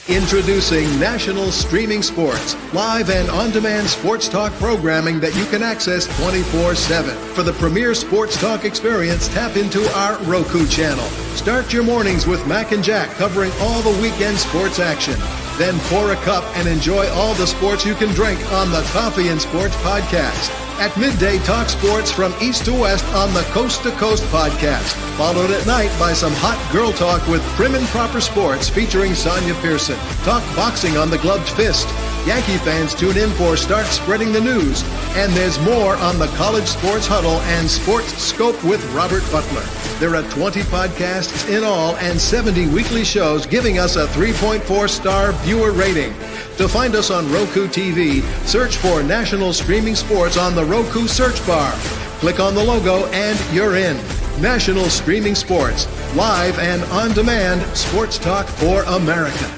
Introducing National Streaming Sports, live and on-demand sports talk programming that you can access 24/7. For the premier sports talk experience, tap into our Roku channel. Start your mornings with Mac and Jack covering all the weekend sports action. Then pour a cup and enjoy all the sports you can drink on the Coffee and Sports podcast. At midday, talk sports from east to west on the Coast to Coast podcast. Followed at night by some hot girl talk with Prim and Proper Sports featuring Sonia Pearson. Talk boxing on the Gloved Fist. Yankee fans tune in for Start Spreading the News. And there's more on the College Sports Huddle and Sports Scope with Robert Butler. There are 20 podcasts in all and 70 weekly shows, giving us a 3.4-star viewer rating. To find us on Roku TV, search for National Streaming Sports on the Roku search bar. Click on the logo and you're in. National Streaming Sports, live and on-demand sports talk for America.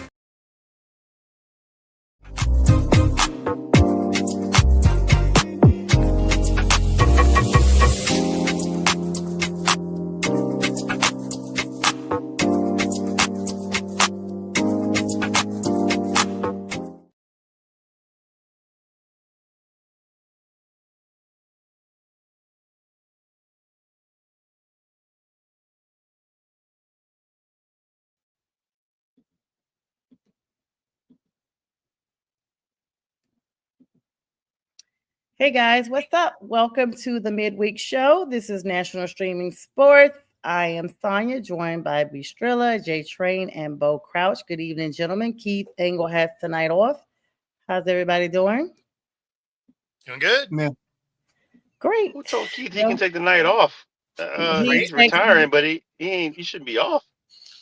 Hey guys, what's up? Welcome to the midweek show. This is National Streaming Sports. I am Sonia, joined by Bistrilla, Jay Train, and Bo Crouch. Good evening, gentlemen. Keith Engel has tonight off. How's everybody doing? Doing good. Yeah. Great. Who told Keith he can take the night off? He's retiring, but he shouldn't be off.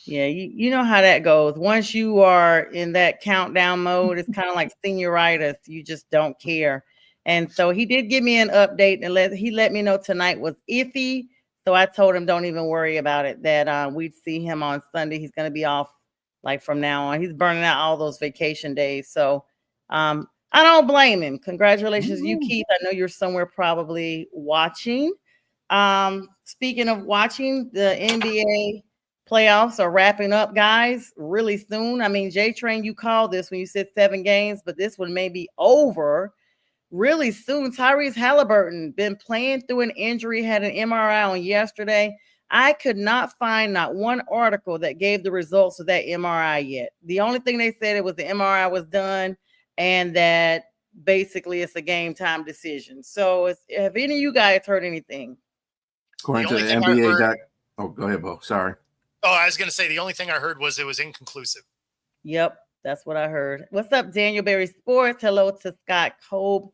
Yeah, you know how that goes. Once you are in that countdown mode, it's kind of like senioritis. You just don't care. And so he did give me an update and he let me know tonight was iffy. So I told him don't even worry about it, that we'd see him on Sunday. He's going to be off like from now on. He's burning out all those vacation days. So I don't blame him. Congratulations, you, Keith. I know you're somewhere probably watching. Speaking of watching, the NBA playoffs are wrapping up, guys, really soon. I mean, J-Train, you called this when you said 7 games, but this one may be over really soon. Tyrese Halliburton been playing through an injury, had an MRI on yesterday. I could not find not one article that gave the results of that MRI yet. The only thing they said it was the MRI was done and that basically it's a game time decision. So have any of you guys heard anything? According to the NBA. Oh, go ahead, Bo. Sorry. Oh, I was going to say the only thing I heard was it was inconclusive. Yep. That's what I heard. What's up, Daniel Berry Sports? Hello to Scott Cobe.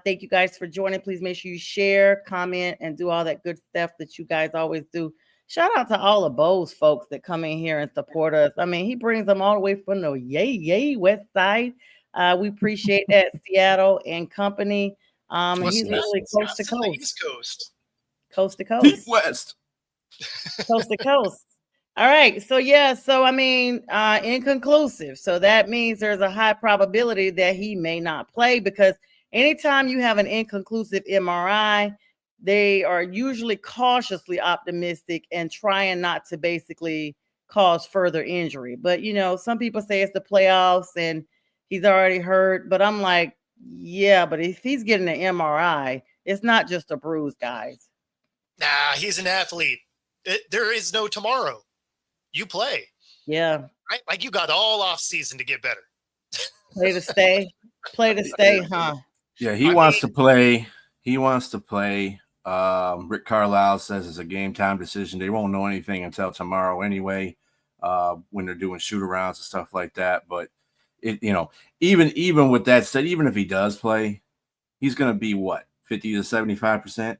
Thank you guys for joining. Please make sure you share, comment, and do all that good stuff that you guys always do. Shout out to all of Bo's folks that come in here and support us. I mean, he brings them all the way from the yay west side. We appreciate that, Seattle and company. He's really coast to coast. East Coast. Coast to coast. West. Coast to coast. All right. So, I mean, inconclusive. So that means there's a high probability that he may not play, because anytime you have an inconclusive MRI, they are usually cautiously optimistic and trying not to basically cause further injury. But, you know, some people say it's the playoffs and he's already hurt. But I'm like, yeah, but if he's getting an MRI, it's not just a bruise, guys. Nah, he's an athlete. There is no tomorrow. You play. Yeah. Right? Like you got all off season to get better. Play to stay. Play to stay, huh? Yeah, he wants to play. He wants to play. Rick Carlisle says it's a game time decision. They won't know anything until tomorrow anyway, when they're doing shoot-arounds and stuff like that. But even with that said, even if he does play, he's going to be what, 50 to 75%?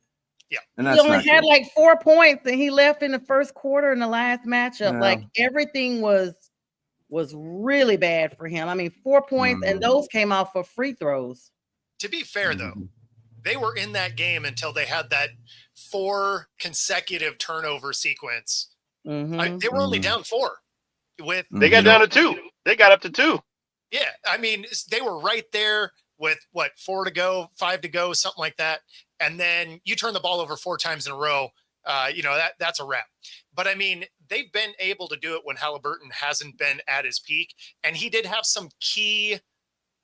Yeah. And he only had like 4 points and he left in the first quarter in the last matchup. Yeah. Like everything was really bad for him. I mean, 4 points and those came off for free throws. To be fair, though, they were in that game until they had that 4 consecutive turnover sequence. They were only down 4. They got down to 2. They got up to 2. Yeah. I mean, they were right there with 4 to go, 5 to go, something like that. And then you turn the ball over 4 times in a row. That's a wrap. But I mean, they've been able to do it when Halliburton hasn't been at his peak, and he did have some key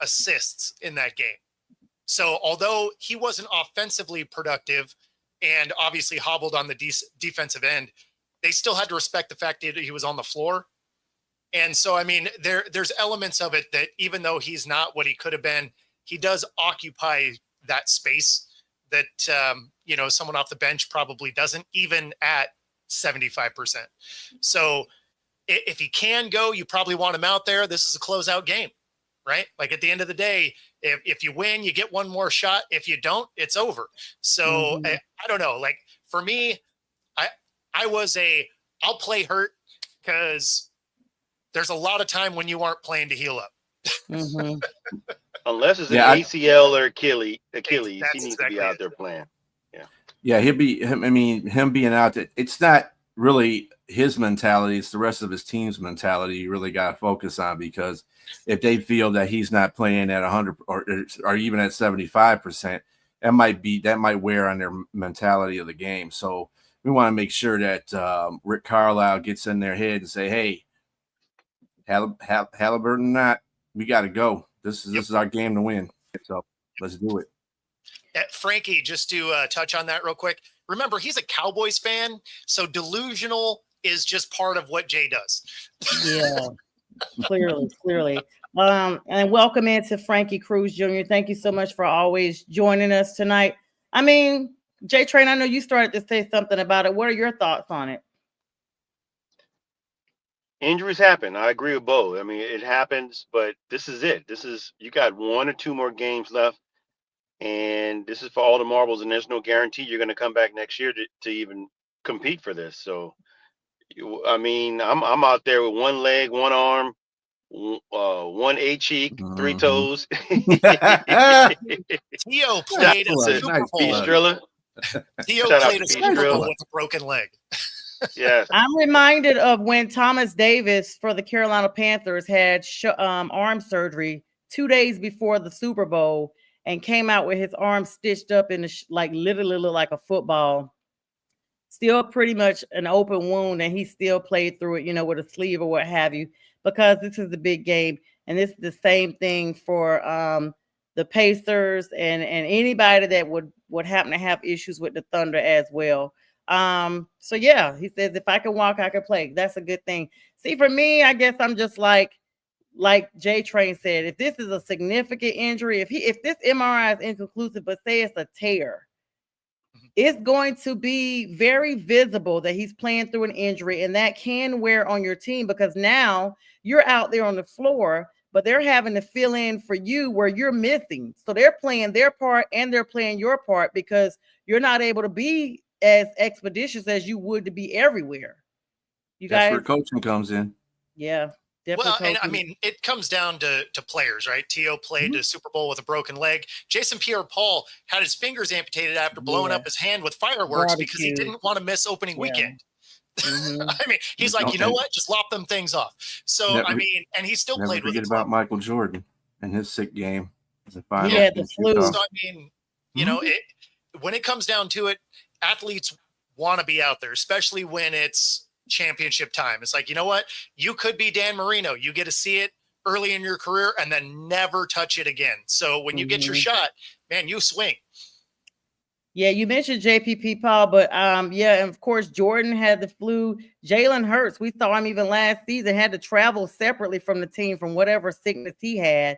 assists in that game. So although he wasn't offensively productive and obviously hobbled on the defensive end, they still had to respect the fact that he was on the floor. And so, I mean, there's elements of it that even though he's not what he could have been, he does occupy that space that, someone off the bench probably doesn't, even at 75%. So if he can go, you probably want him out there. This is a closeout game, right? Like at the end of the day, if you win, you get one more shot. If you don't, it's over. So I don't know. Like for me, I'll play hurt because there's a lot of time when you aren't playing to heal up. Unless it's an ACL or Achilles, he needs to be out there playing. Yeah, him being out there, it's not really his mentality, it's the rest of his team's mentality you really got to focus on, because if they feel that he's not playing at 100 or even at 75%, that might wear on their mentality of the game. So we want to make sure that Rick Carlisle gets in their head and say, hey, Halliburton, we got to go. This is our game to win. So let's do it. Frankie, just to touch on that real quick. Remember, he's a Cowboys fan, so delusional is just part of what Jay does. Yeah, clearly. And welcome into Frankie Cruz Jr. Thank you so much for always joining us tonight. I mean, Jay Train, I know you started to say something about it. What are your thoughts on it? Injuries happen. I agree with both. I mean, it happens, but this is it. You got 1 or 2 more games left, and this is for all the marbles, and there's no guarantee you're going to come back next year to even compete for this. So, I mean, I'm out there with 1 leg, 1 arm, 1 A cheek, 3 toes. Tio played a Super Bowl. Tio played a Super Bowl with a broken leg. Yes. I'm reminded of when Thomas Davis for the Carolina Panthers had arm surgery 2 days before the Super Bowl and came out with his arm stitched up in literally looked like a football. Still pretty much an open wound, and he still played through it, with a sleeve or what have you, because this is the big game. And this is the same thing for the Pacers and anybody that would happen to have issues with the Thunder as well. So yeah, he says, if I can walk, I can play. That's a good thing. See, for me, I guess I'm just like Jay Train said, if this is a significant injury, if this MRI is inconclusive, but say it's a tear, it's going to be very visible that he's playing through an injury, and that can wear on your team, because now you're out there on the floor, but they're having to fill in for you where you're missing. So they're playing their part and they're playing your part, because you're not able to be as expeditious as you would to be everywhere. That's where coaching comes in. Yeah. Well, and I mean, it comes down to players, right? Tio played a Super Bowl with a broken leg. Jason Pierre-Paul had his fingers amputated after blowing up his hand with fireworks because he didn't want to miss opening weekend. I mean, he's like, you know what? Just lop them things off. So, I mean, and he still played with it. About Michael Jordan and his sick game. He had the flu. So, I mean, when it comes down to it, athletes want to be out there, especially when it's championship time. It's like, you know what? You could be Dan Marino. You get to see it early in your career and then never touch it again. So when you get your shot, man, you swing. Yeah, you mentioned JPP Paul, but and of course Jordan had the flu. Jalen Hurts, we saw him even last season, had to travel separately from the team from whatever sickness he had.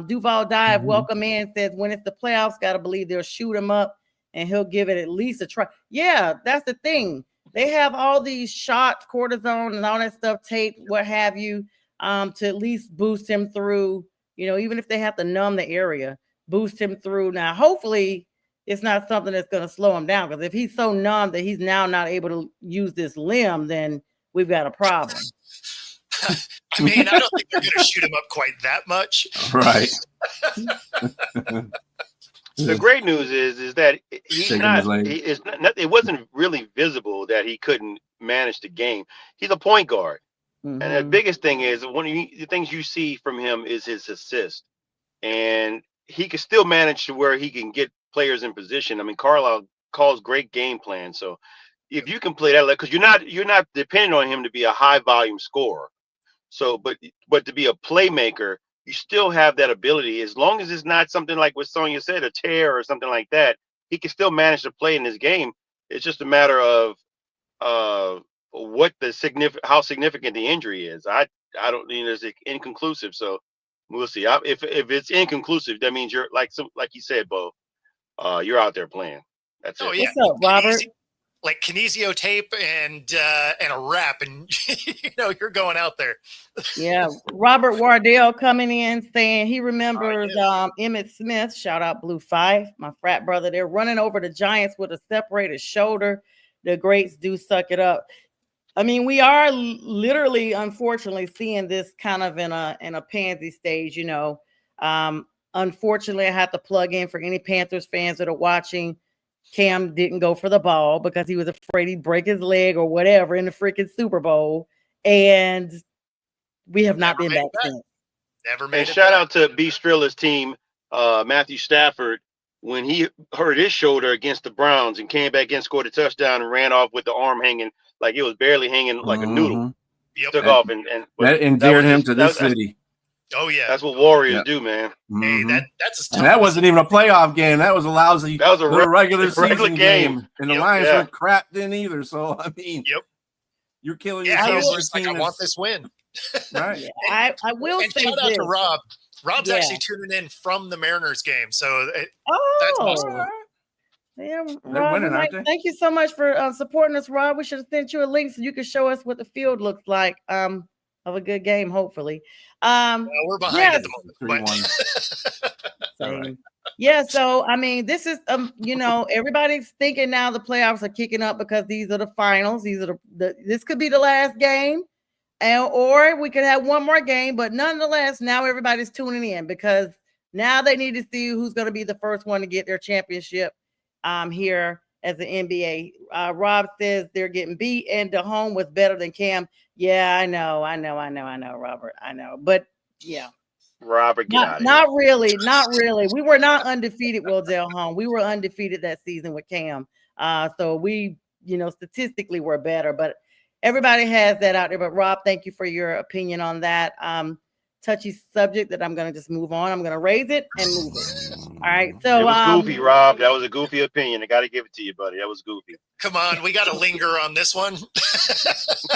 Duval Dive, welcome in, says when it's the playoffs, got to believe they'll shoot him up and he'll give it at least a try. Yeah, that's the thing. They have all these shots, cortisone and all that stuff, taped, what have you, to at least boost him through, even if they have to numb the area, boost him through. Now, hopefully it's not something that's going to slow him down, because if he's so numb that he's now not able to use this limb, then we've got a problem. I mean, I don't think they're going to shoot him up quite that much. Right. The great news is that it wasn't really visible that he couldn't manage the game. He's a point guard. And the biggest thing is, the things you see from him is his assist. And he can still manage to where he can get players in position. I mean, Carlisle calls great game plan. So if you can play that, because you're not depending on him to be a high volume scorer. So, but to be a playmaker, you still have that ability. As long as it's not something like what Sonya said, a tear or something like that, he can still manage to play in this game. It's just a matter of how significant the injury is. I don't mean it's inconclusive. So we'll see. If it's inconclusive, that means you're like you said, Bo. You're out there playing. That's Oh it. yeah. What's up, Robert? Like kinesio tape and a wrap, and you're going out there. Yeah, Robert Wardell coming in saying he remembers Emmitt Smith. Shout out Blue 5, my frat brother. They're running over the Giants with a separated shoulder. The greats do suck it up. I mean, we are literally, unfortunately, seeing this kind of in a pansy stage. Unfortunately, I have to plug in for any Panthers fans that are watching. Cam didn't go for the ball because he was afraid he'd break his leg or whatever in the freaking Super Bowl. And we have not been back since. Never made and it shout back. out to B. Strilla's team, Matthew Stafford, when he hurt his shoulder against the Browns and came back and scored a touchdown and ran off with the arm hanging like it was barely hanging like a noodle. Yep. Took off and that endeared him to this city. Oh yeah, that's what Warriors do, man. Hey, that's and that wasn't even a playoff game. That was a lousy. That was a regular season game, and the Lions were crap then either. So I mean, you're killing yourself. He was just like, I want this win. Right. I will and say shout out this. to Rob. Rob's actually tuning in from the Mariners game, so that's awesome. Yeah, Rob, winning, thank you so much for supporting us, Rob. We should have sent you a link so you could show us what the field looks like of a good game, hopefully. Well, we're behind at the moment. Right. Yeah, so I mean, this is everybody's thinking now the playoffs are kicking up because these are the finals. These are this could be the last game, or we could have one more game. But nonetheless, now everybody's tuning in because now they need to see who's going to be the first one to get their championship. Here as the NBA. Rob says they're getting beat and the home was better than Cam. Yeah, I know, Robert. I know. But yeah. Robert, not really. We were not undefeated, Wildell Home. We were undefeated that season with Cam. So we, statistically we're better, but everybody has that out there. But Rob, thank you for your opinion on that. Touchy subject that I'm going to just move on. I'm going to raise it and move it. All right. So it was goofy, Rob. That was a goofy opinion. I got to give it to you, buddy. That was goofy. Come on, we got to linger on this one.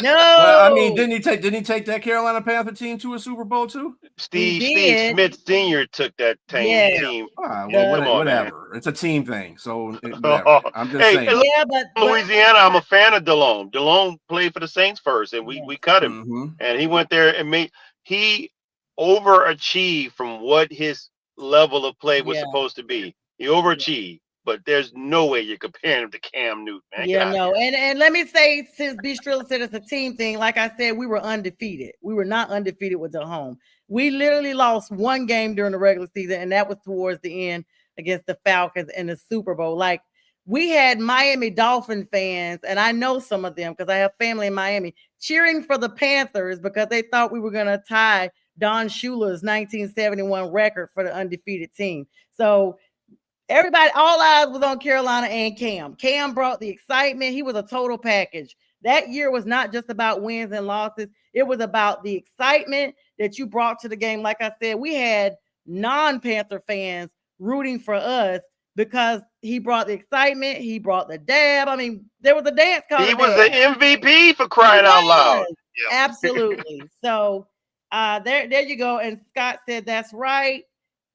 No. Well, I mean, didn't he take that Carolina Panther team to a Super Bowl too? Steve Smith Sr. took that team. Whatever. It's a team thing. So whatever. I'm just saying. Yeah, but Louisiana, I'm a fan of DeLone. DeLone played for the Saints first, and we cut him, and he went there and he overachieved from what his level of play was supposed to be. He overachieved, but there's no way you're comparing him to Cam Newton, man. Yeah, no. And let me say, since B. Strilla said it's a team thing, like I said, we were undefeated. We were not undefeated with the home. We literally lost one game during the regular season, and that was towards the end against the Falcons in the Super Bowl. Like, we had Miami Dolphin fans, and I know some of them because I have family in Miami, cheering for the Panthers because they thought we were going to tie Don Shula's 1971 record for the undefeated team. So everybody, all eyes was on Carolina and Cam. Cam brought the excitement. He was a total package. That year was not just about wins and losses. It was about the excitement that you brought to the game. Like I said, we had non-Panther fans rooting for us because he brought the excitement. He brought the dab. I mean, there was a dance called. He was the MVP for crying out loud. Absolutely. So there you go. And Scott said that's right.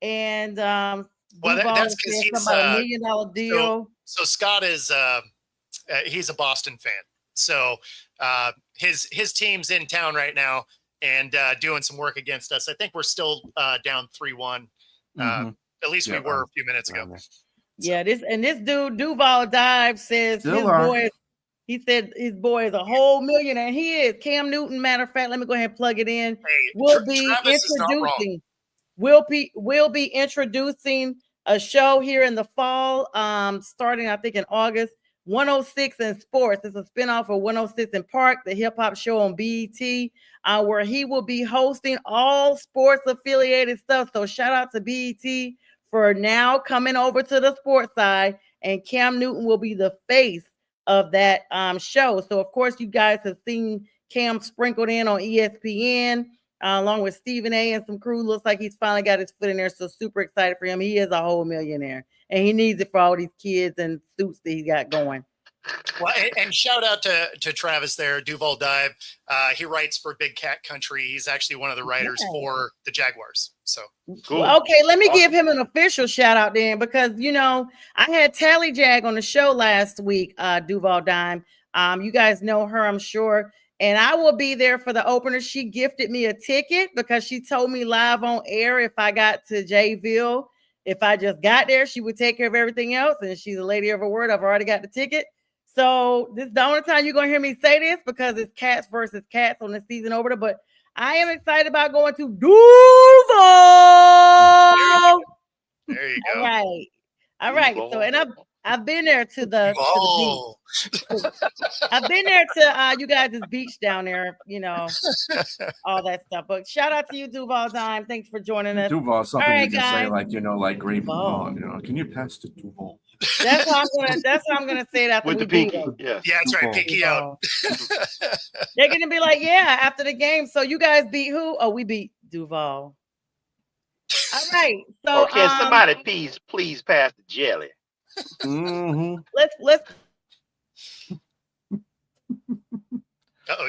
And well, that's because he's a $1 million deal. So Scott is he's a Boston fan. So his team's in town right now and doing some work against us. I think we're still down 3-1. At least we were a few minutes ago. Yeah, this dude Duval Dive says he said his boy is a whole million, and he is. Cam Newton, matter of fact, let me go ahead and plug it in. We'll be introducing a show here in the fall, starting I think in August. 106 in Sports. It's a spinoff of 106 in Park, the hip hop show on BET, where he will be hosting all sports affiliated stuff. So shout out to BET for now coming over to the sports side, and Cam Newton will be the face of that show. So of course you guys have seen Cam sprinkled in on ESPN along with Stephen A and some crew. Looks like he's finally got his foot in there. So super excited for him. He is a whole millionaire and he needs it for all these kids and suits that he got going. Well, and shout out to Travis there, Duval Dive. He writes for Big Cat Country. He's actually one of the writers for the Jaguars. So Cool. Well, okay, let me give him an official shout out then, because I had Tally Jag on the show last week, Duval Dime. You guys know her, I'm sure. And I will be there for the opener. She gifted me a ticket because she told me live on air if I got to Jayville, if I just got there, she would take care of everything else. And she's a lady of her word. I've already got the ticket. So this is the only time you're going to hear me say this because it's Cats versus Cats on the season opener. But I am excited about going to Duval. there you go. All right. So, and I've been there to the beach. I've been there to you guys' beach down there, all that stuff. But shout out to you, Duval Dime. Thanks for joining us. Duval, something right, you can guys. say like Great Poupon, Can you pass to Duval? That's how I'm gonna say it after With we the beat pinky. them. Yeah. Yeah, that's right. Pinky out. They're gonna be like, yeah, after the game. So you guys beat who? Oh, we beat Duval. All right. So Or can somebody please pass the jelly? Mm-hmm. Let's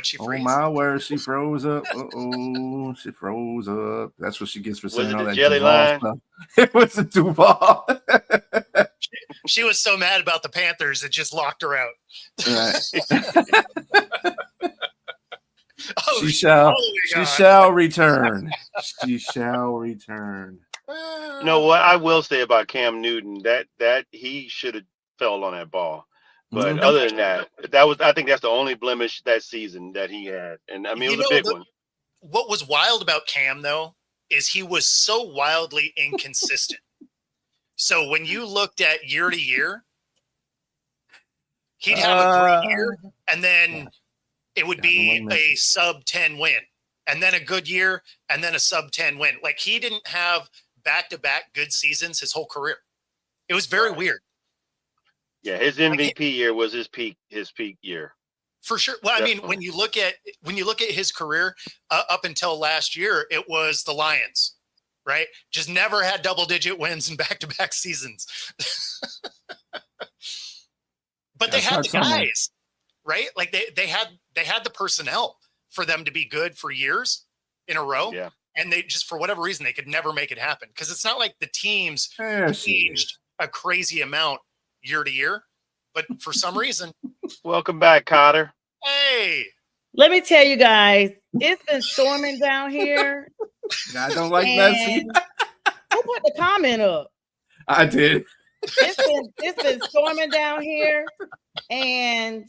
She Oh freezes. my word, she froze up. She froze up. That's what she gets for saying all that jelly Duval line? stuff. It was a Duval. She was so mad about the Panthers, it just locked her out. Right. She shall return. She shall return. You know what I will say about Cam Newton, that he should have fell on that ball. But other than that, I think that's the only blemish that season that he had. And I mean, it was a big one. What was wild about Cam, though, is he was so wildly inconsistent. So when you looked at year to year, he'd have a great year, and then it would be a sub 10 win, and then a good year, and then a sub 10 win. Like he didn't have back-to-back good seasons his whole career. It was very weird. Yeah, his MVP year was his peak year. For sure. Well, definitely. I mean, when you look at his career up until last year, it was the Lions, right? Just never had double-digit wins in back-to-back seasons. But they had the guys, right? Like they had the personnel for them to be good for years in a row. Yeah. And they just, for whatever reason, they could never make it happen because it's not like the teams changed a crazy amount year to year, but for some reason. Welcome back, Cotter. Hey, let me tell you guys, it's been storming down here. I don't like messy. Who put the comment up? I did. It's been storming down here, and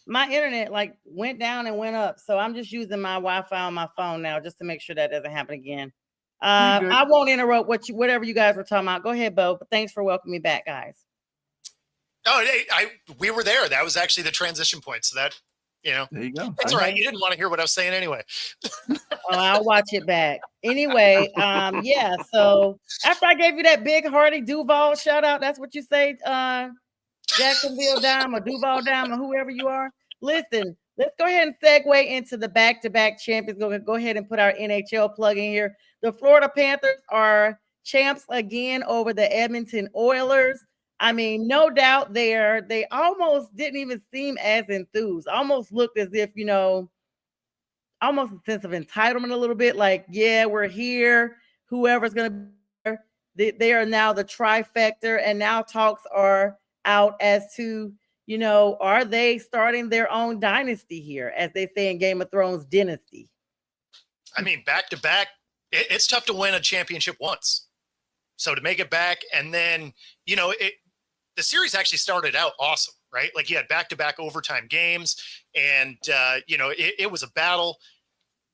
my internet went down and went up. So I'm just using my Wi-Fi on my phone now just to make sure that doesn't happen again. I won't interrupt whatever you guys were talking about. Go ahead, Bo. But thanks for welcoming me back, guys. Oh, we were there. That was actually the transition point. So that, there you go. That's all right. You didn't want to hear what I was saying anyway. I'll watch it back. Anyway, yeah. So after I gave you that big hearty Duval shout out, that's what you say, Jacksonville Dime or Duval Dime or whoever you are. Listen, let's go ahead and segue into the back-to-back champions. Go ahead and put our NHL plug in here. The Florida Panthers are champs again over the Edmonton Oilers. I mean, no doubt they almost didn't even seem as enthused. Almost looked as if, almost a sense of entitlement a little bit. Like, yeah, we're here. Whoever's going to be there. They are now the trifecta, and now talks are out as to, are they starting their own dynasty here, as they say in Game of Thrones, dynasty? I mean, back to back, it's tough to win a championship once. So to make it back, and then, the series actually started out awesome, right? Like you had back-to-back overtime games, and it was a battle.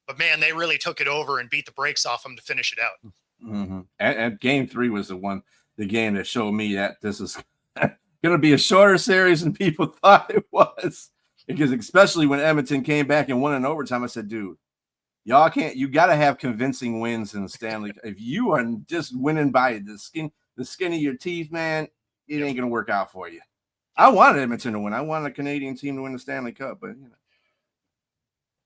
But man, they really took it over and beat the brakes off them to finish it out. Mm-hmm. And Game 3 was the game that showed me that this is going to be a shorter series than people thought it was. Because especially when Edmonton came back and won in overtime, I said, dude, you got to have convincing wins in the Stanley. If you are just winning by the skin of your teeth, man, it ain't going to work out for you. I wanted Edmonton to win. I wanted a Canadian team to win the Stanley Cup, but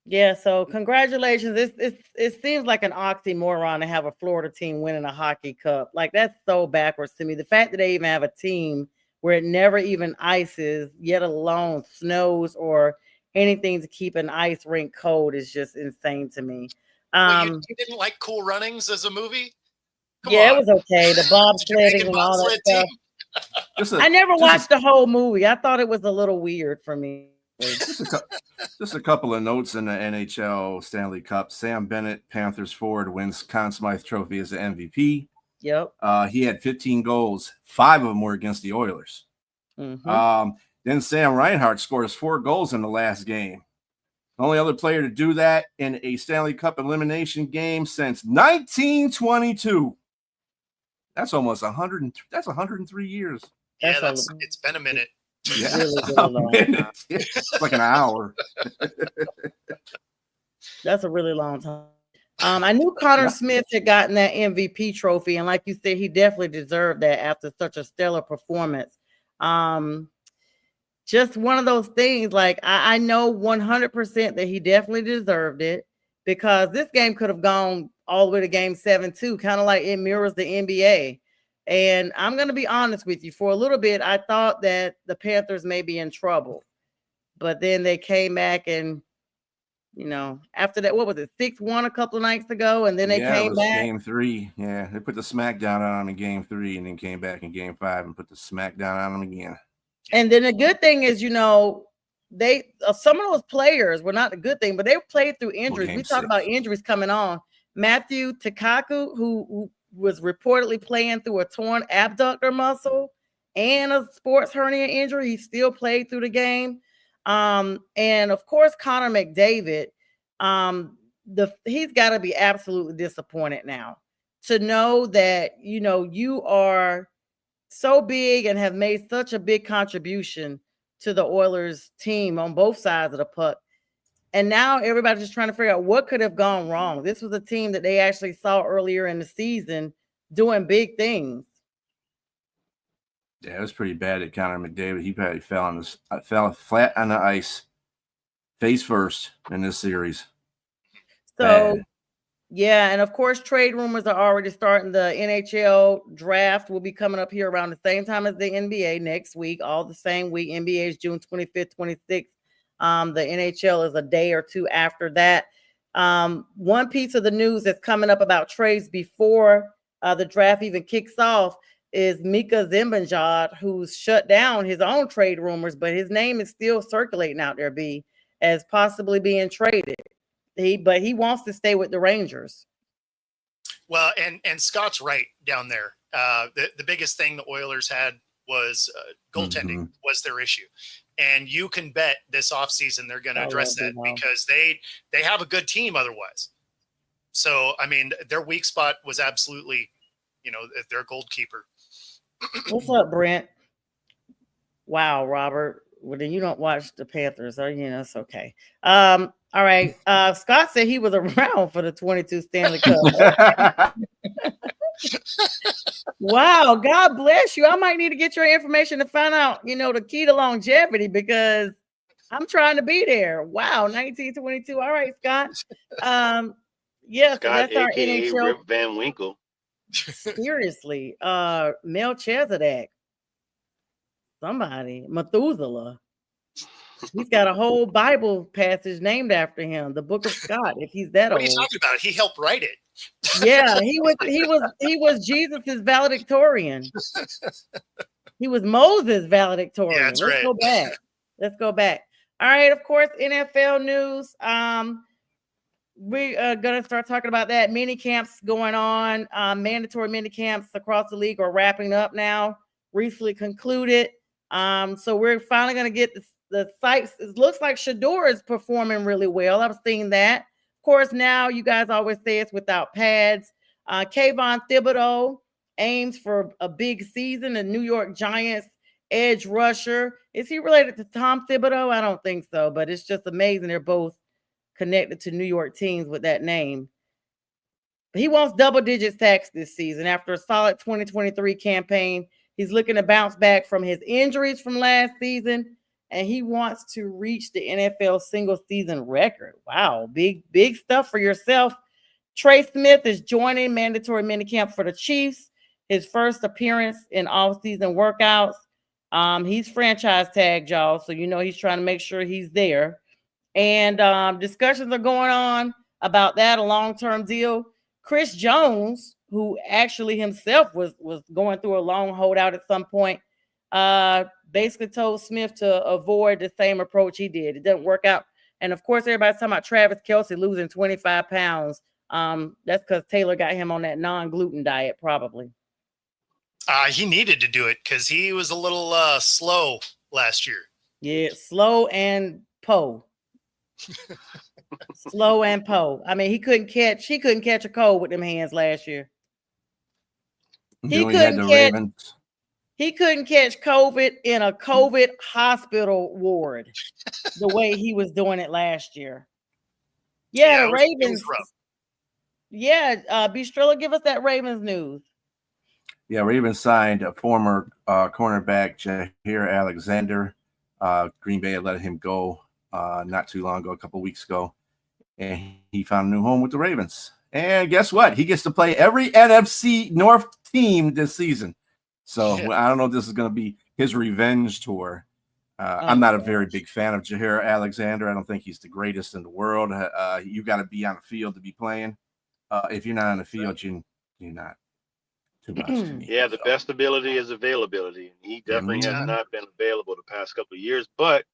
Yeah, so congratulations. It seems like an oxymoron to have a Florida team winning a hockey cup. Like, that's so backwards to me. The fact that they even have a team where it never even ices, yet alone snows or anything to keep an ice rink cold, is just insane to me. You didn't like Cool Runnings as a movie? Come Yeah, on. it was okay. The bobsledding and all that stuff. I never watched the whole movie. I thought it was a little weird for me. Just a couple of notes in the NHL Stanley Cup. Sam Bennett, Panthers forward, wins Conn Smythe Trophy as the MVP. Yep. He had 15 goals. 5 of them were against the Oilers. Mm-hmm. Then Sam Reinhart scores 4 goals in the last game. The only other player to do that in a Stanley Cup elimination game since 1922. That's almost 100. That's 103 years. Yeah, it's been a minute. Yeah, really it's like an hour. That's a really long time. I knew Connor Smith had gotten that MVP trophy, and like you said, he definitely deserved that after such a stellar performance. Just one of those things. Like, I know 100% that he definitely deserved it, because this game could have gone all the way to game 7 too, kind of like it mirrors the NBA. And I'm going to be honest with you. For a little bit, I thought that the Panthers may be in trouble. But then they came back and, after that, what was it, 6-1 a couple of nights ago? And then they came back. Game 3. Yeah, they put the smackdown on them in game 3 and then came back in game 5 and put the smackdown on them again. And then the good thing is, they some of those players were not the good thing, but they played through injuries. We talked about injuries coming on. Matthew Takaku, who was reportedly playing through a torn abductor muscle and a sports hernia injury. He still played through the game. And of course, Connor McDavid, he's got to be absolutely disappointed now to know that, you are so big and have made such a big contribution to the Oilers team on both sides of the puck. And now everybody's just trying to figure out what could have gone wrong. This was a team that they actually saw earlier in the season doing big things. Yeah, it was pretty bad at Connor McDavid. He probably fell flat on the ice, face first in this series. So, yeah, and of course, trade rumors are already starting. The NHL draft will be coming up here around the same time as the NBA next week, all the same week. NBA is June 25th, 26th. The NHL is a day or two after that. One piece of the news that's coming up about trades before the draft even kicks off is Mika Zibanejad, who's shut down his own trade rumors, but his name is still circulating out there, as possibly being traded. But he wants to stay with the Rangers. Well, and Scott's right down there. The biggest thing the Oilers had was goaltending was their issue. And you can bet this offseason they're going to address that because they have a good team otherwise. So, I mean, their weak spot was absolutely, their goalkeeper. What's up, Brent? Wow, Robert. Well, then you don't watch the Panthers. It's okay. All right. Scott said he was around for the 22 Stanley Cup. Wow. God bless you. I might need to get your information to find out, the key to longevity, because I'm trying to be there. Wow. 1922. All right, Scott. Yes. Scott, that's our AKA NHL. Rip Van Winkle. Seriously. Melchizedek. Somebody. Methuselah. He's got a whole Bible passage named after him, the Book of Scott. If he's that old, what are you talking about? He helped write it. Yeah, he was Jesus' valedictorian. He was Moses' valedictorian. Yeah, that's Let's right. go back. Let's go back. All right. Of course, NFL news. We are gonna start talking about that. Mini camps going on. Mandatory mini camps across the league are wrapping up now. Recently concluded. So we're finally gonna get the sites. It looks like Shador is performing really well. I was seeing that. Of course, now you guys always say it's without pads. Kayvon Thibodeau aims for a big season. The New York Giants edge rusher. Is he related to Tom Thibodeau? I don't think so, but it's just amazing. They're both connected to New York teams with that name. He wants double-digit sacks this season after a solid 2023 campaign. He's looking to bounce back from his injuries from last season, and he wants to reach the NFL single season record. Wow, big stuff for yourself. Trey Smith is joining mandatory minicamp for the Chiefs. His first appearance in all-season workouts. He's franchise tagged, y'all, so you know he's trying to make sure he's there. And discussions are going on about that, a long-term deal. Chris Jones, who actually himself was going through a long holdout at some point, basically told Smith to avoid the same approach he did. It doesn't work out. And of course, everybody's talking about Travis Kelce losing 25 pounds. That's because Taylor got him on that non-gluten diet, probably. He needed to do it because he was a little slow last year. Yeah, slow and slow and I mean, he couldn't catch a cold with them hands last year. He couldn't catch COVID in a COVID hospital ward the way he was doing it last year. Yeah, the Ravens. Yeah, Bistrella, give us that Ravens news. Yeah, Ravens signed a former cornerback, Jair Alexander. Green Bay had let him go not too long ago, a couple weeks ago. And he found a new home with the Ravens. And guess what? He gets to play every NFC North team this season. So I don't know if this is going to be his revenge tour. I'm not a very big fan of Jair Alexander. I don't think he's the greatest in the world. You got to be on the field to be playing. If you're not on the field, you're not too much to me. Yeah, the best ability is availability. He definitely has not been available the past couple of years, but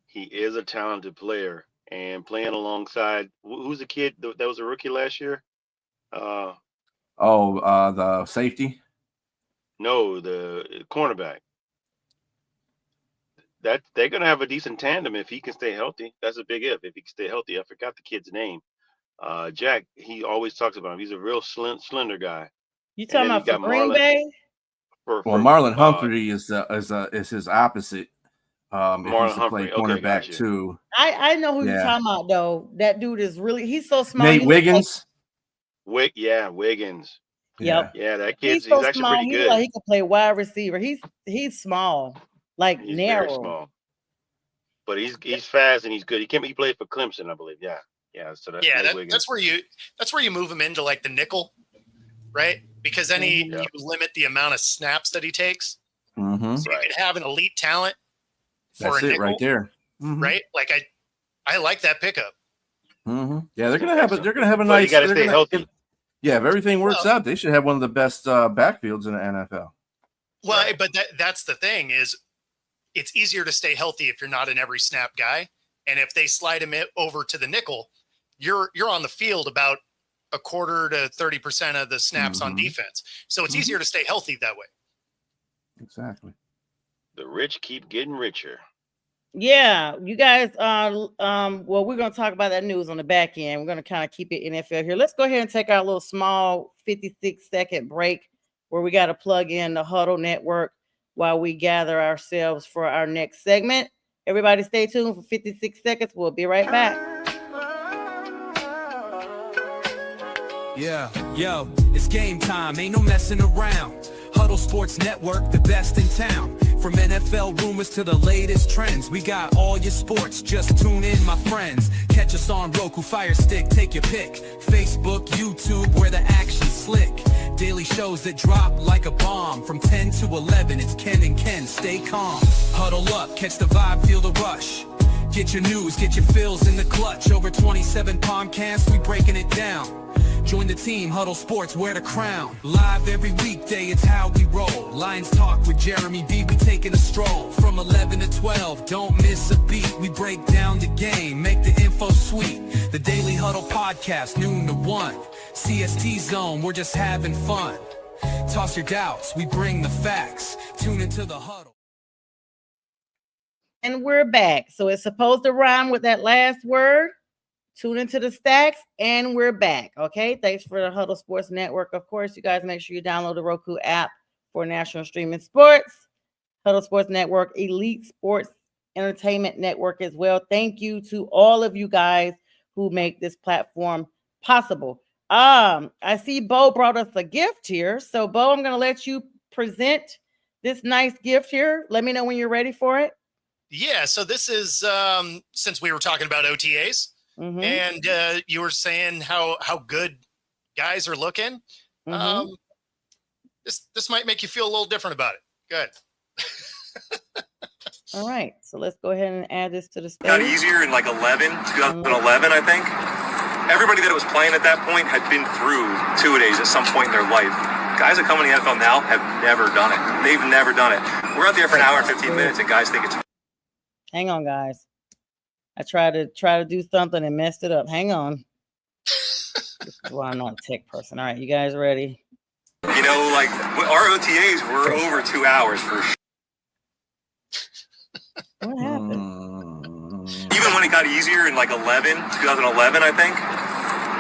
he is a talented player. And playing alongside, who's the kid that was a rookie last year? The safety? No, the cornerback. That they're gonna have a decent tandem if he can stay healthy. That's a big if he can stay healthy. I forgot the kid's name. Jack. He always talks about him. He's a real slender guy. You talking about for Green Bay? Marlon Humphrey is his opposite. Marlon if he's to play Humphrey. cornerback too. I know who you're talking about though. That dude is he's so small. Nate Wiggins. Wiggins. Yep. Yeah, that kid's he's actually small. pretty good. He can play wide receiver. He's small, like he's narrow. Very small. But he's fast and he's good. He played for Clemson, I believe. Yeah. So that's where you move him into like the nickel, right? Because then you limit the amount of snaps that he takes. Mm-hmm. So you can have an elite talent for that's a nickel, right there. Mm-hmm. Right? Like I like that pickup. Mm-hmm. Yeah, they're gonna have a nice. You gotta stay healthy. Yeah, if everything works out, they should have one of the best backfields in the NFL. Well, but that's the thing is, it's easier to stay healthy if you're not an every snap guy, and if they slide him over to the nickel, you're on the field about a quarter to 30% of the snaps on defense. So it's easier to stay healthy that way. Exactly. The rich keep getting richer. Yeah, you guys. Well, we're gonna talk about that news on the back end. We're gonna kind of keep it NFL here. Let's go ahead and take our little small 56-second break where we got to plug in the Huddle Network while we gather ourselves for our next segment. Everybody, stay tuned for 56 seconds. We'll be right back. Yeah, yo, it's game time. Ain't no messing around. Huddle Sports Network, the best in town. From NFL rumors to the latest trends, we got all your sports. Just tune in, my friends. Catch us on Roku, Fire Stick, take your pick. Facebook, YouTube, where the action's slick. Daily shows that drop like a bomb. From 10 to 11, it's Ken and Ken. Stay calm. Huddle up, catch the vibe, feel the rush. Get your news, get your fills in the clutch. Over 27 podcasts, we breaking it down. Join the team, Huddle Sports, wear the crown. Live every weekday, it's how we roll. Lions Talk with Jeremy B, we taking a stroll. From 11 to 12, don't miss a beat. We break down the game, make the info sweet. The Daily Huddle Podcast, noon to 1. CST Zone, we're just having fun. Toss your doubts, we bring the facts. Tune into the Huddle. And we're back. So it's supposed to rhyme with that last word. Tune into the stacks, and we're back. Okay, thanks for the Huddle Sports Network. Of course, you guys make sure you download the Roku app for national streaming sports. Huddle Sports Network, Elite Sports Entertainment Network as well. Thank you to all of you guys who make this platform possible. I see Bo brought us a gift here. So, Bo, I'm going to let you present this nice gift here. Let me know when you're ready for it. Yeah, so this is since we were talking about OTAs, and you were saying how good guys are looking. This might make you feel a little different about it. Good. All right, so let's go ahead and add this to the stage. Got easier in like 2011, I think. Everybody that was playing at that point had been through two-a-days at some point in their life. Guys that come in the NFL now have never done it. They've never done it. We're out there for an hour and 15 minutes, and guys think it's. Hang on, guys. I tried to do something and messed it up. Hang on. This is why I'm not a tech person. All right, you guys ready? You know, like our OTAs were over 2 hours for sure. What happened? Even when it got easier in like 2011, I think.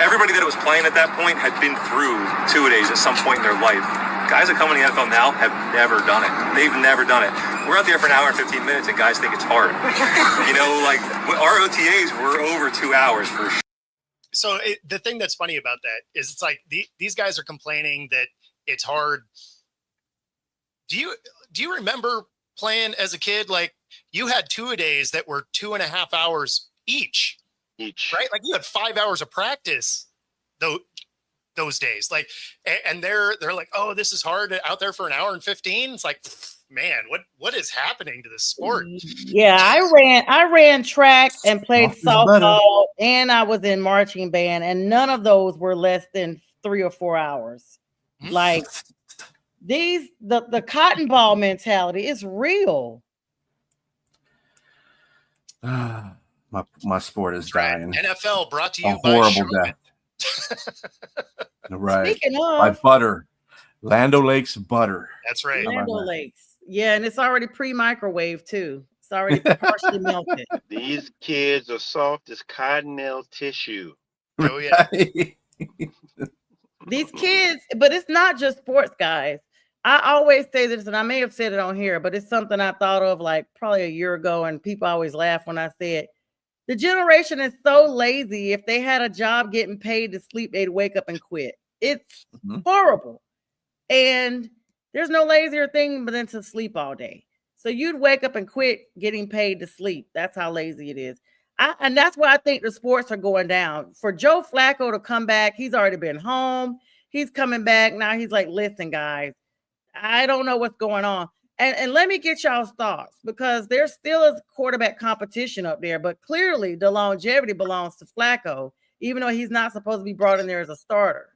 Everybody that was playing at that point had been through two-a-days at some point in their life. Guys that come in the NFL now have never done it. They've never done it. We're out there for an hour and 15 minutes, and guys think it's hard. You know, like our OTAs were over 2 hours for sure. So the thing that's funny about that is it's like these guys are complaining that it's hard. Do you remember playing as a kid? Like you had two-a-days that were 2.5 hours each, right? Like you had 5 hours of practice those days. Like, and they're like, oh, this is hard out there for an hour and 15. It's like, man, what is happening to this sport? Yeah, I ran track and played softball, and I was in marching band, and none of those were less than 3 or 4 hours. Like the cotton ball mentality is real. My sport is dying. NFL brought to you by horrible death. Right. Speaking of, by butter, Land O'Lakes butter. That's right. Land O'Lakes. Yeah, and it's already pre-microwave too. It's already partially melted. These kids are soft as cottonelle tissue. Oh yeah. These kids, but it's not just sports, guys. I always say this, and I may have said it on here, but it's something I thought of like probably a year ago, and people always laugh when I say it. The generation is so lazy. If they had a job getting paid to sleep, they'd wake up and quit. It's horrible. And there's no lazier thing than to sleep all day. So you'd wake up and quit getting paid to sleep. That's how lazy it is. And that's why I think the sports are going down. For Joe Flacco to come back, he's already been home. He's coming back. Now he's like, listen, guys, I don't know what's going on. And let me get y'all's thoughts, because there still is quarterback competition up there, but clearly the longevity belongs to Flacco, even though he's not supposed to be brought in there as a starter.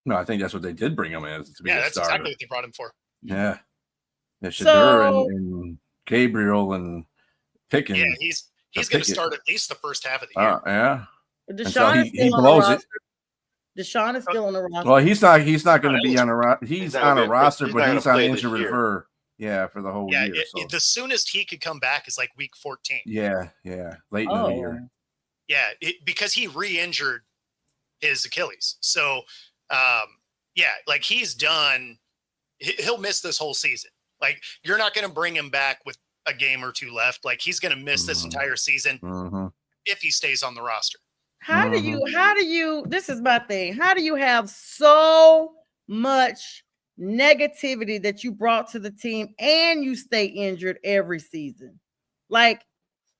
No, I think that's what they did bring him in to be a that's starter. exactly what they brought him for. Yeah. Shadur and Gabriel and Pickens. Yeah, he's going to start at least the first half of the year. Yeah. Deshaun he blows it. Deshaun is still on the roster. Well, he's not going to be on a roster. He's on a roster, but he's on injured reserve. Yeah, for the whole year. The soonest he could come back is like week 14. Yeah, late in the year. Yeah, because he re-injured his Achilles. So, like he's done. He'll miss this whole season. Like you're not going to bring him back with a game or two left. Like he's going to miss this entire season if he stays on the roster. How do you, this is my thing. How do you have so much negativity that you brought to the team and you stay injured every season? Like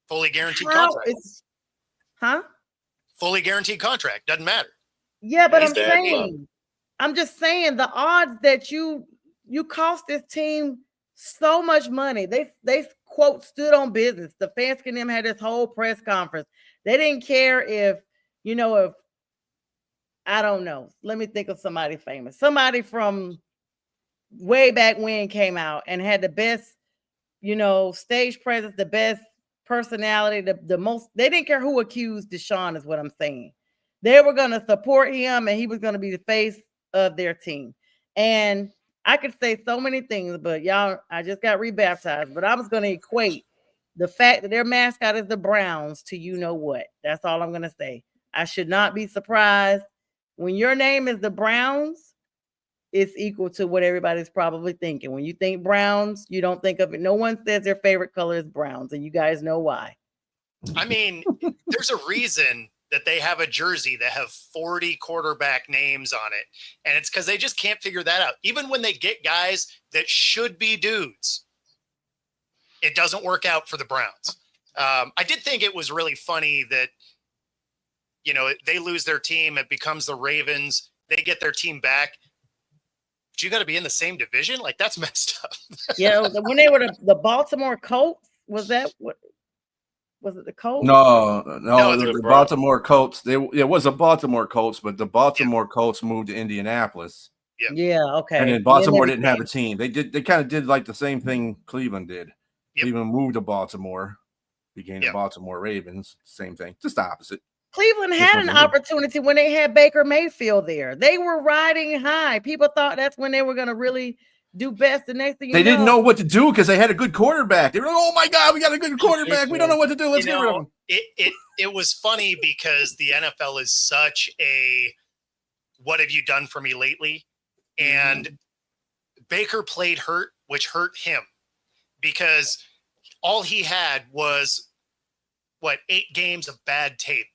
fully guaranteed contract. Fully guaranteed contract. Doesn't matter. Yeah, but I'm just saying the odds that you cost this team so much money. They quote stood on business. The Stefanski and them had this whole press conference. They didn't care if I don't know. Let me think of somebody famous. Somebody from way back when came out and had the best, stage presence, the best personality, the most. They didn't care who accused Deshaun, is what I'm saying. They were going to support him, and he was going to be the face of their team. And I could say so many things, but y'all, I just got rebaptized. But I was going to equate the fact that their mascot is the Browns to you know what. That's all I'm going to say. I should not be surprised. When your name is the Browns, it's equal to what everybody's probably thinking. When you think Browns, you don't think of it. No one says their favorite color is Browns, and you guys know why. I mean, there's a reason that they have a jersey that have 40 quarterback names on it. And it's because they just can't figure that out. Even when they get guys that should be dudes, it doesn't work out for the Browns. I did think it was really funny that, you know, they lose their team. It becomes the Ravens. They get their team back. But you got to be in the same division? Like, that's messed up. Yeah, when they were the Baltimore Colts, was that what? Was it the Colts? No, the the Baltimore Colts. It was a Baltimore Colts, but the Baltimore Colts moved to Indianapolis. Yeah, okay. And then Baltimore didn't have a team. They kind of did like the same thing Cleveland did. Yep. Cleveland moved to Baltimore, became the Yep. Baltimore Ravens. Same thing, just the opposite. Cleveland had an opportunity when they had Baker Mayfield there. They were riding high. People thought that's when they were going to really do best. The next thing They didn't know what to do because they had a good quarterback. They were like, "Oh my God, we got a good quarterback. We don't know what to do. Let's get rid of him." It was funny because the NFL is such a "what have you done for me lately?" And Baker played hurt, which hurt him because all he had was 8 games of bad tape.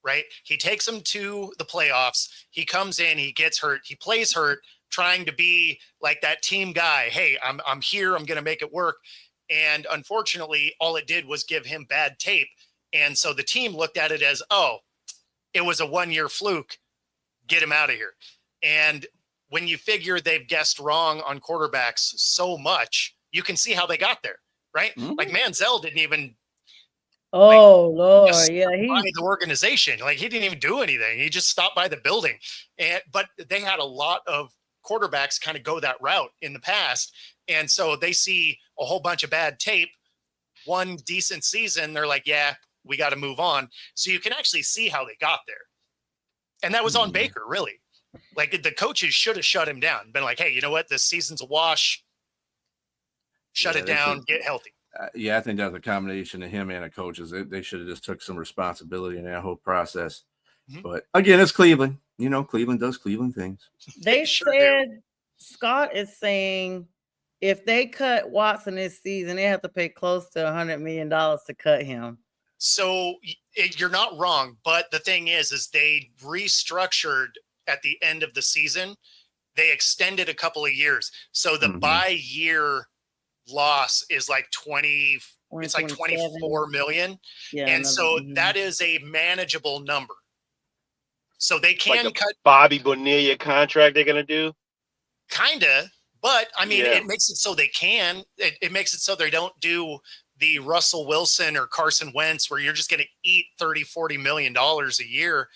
Right? He takes them to the playoffs. He comes in, he gets hurt, he plays hurt, trying to be like that team guy. Hey, I'm here, I'm going to make it work. And unfortunately, all it did was give him bad tape. And so the team looked at it as, oh, it was a 1-year fluke. Get him out of here. And when you figure they've guessed wrong on quarterbacks so much, you can see how they got there, right? Like Manziel didn't even Lord, yeah, by the organization. Like, he didn't even do anything. He just stopped by the building. But they had a lot of quarterbacks kind of go that route in the past. And so they see a whole bunch of bad tape, one decent season. They're like, yeah, we got to move on. So you can actually see how they got there. And that was on Baker, really. Like, the coaches should have shut him down, been like, hey, you know what? This season's a wash. Shut it down, get healthy. I think that was a combination of him and the coaches. They should have just took some responsibility in that whole process. But again, it's Cleveland. You know, Cleveland does Cleveland things. They said Scott is saying if they cut Watson this season, they have to pay close to $100 million to cut him. So you're not wrong, but the thing is they restructured at the end of the season. They extended a couple of years, so the by year loss is like 24 million. Yeah, and so that is a manageable number. So they can cut Bobby Bonilla contract they're going to do. Kinda, but I mean, it makes it so they can. It makes it so they don't do the Russell Wilson or Carson Wentz where you're just going to eat $30-40 million a year.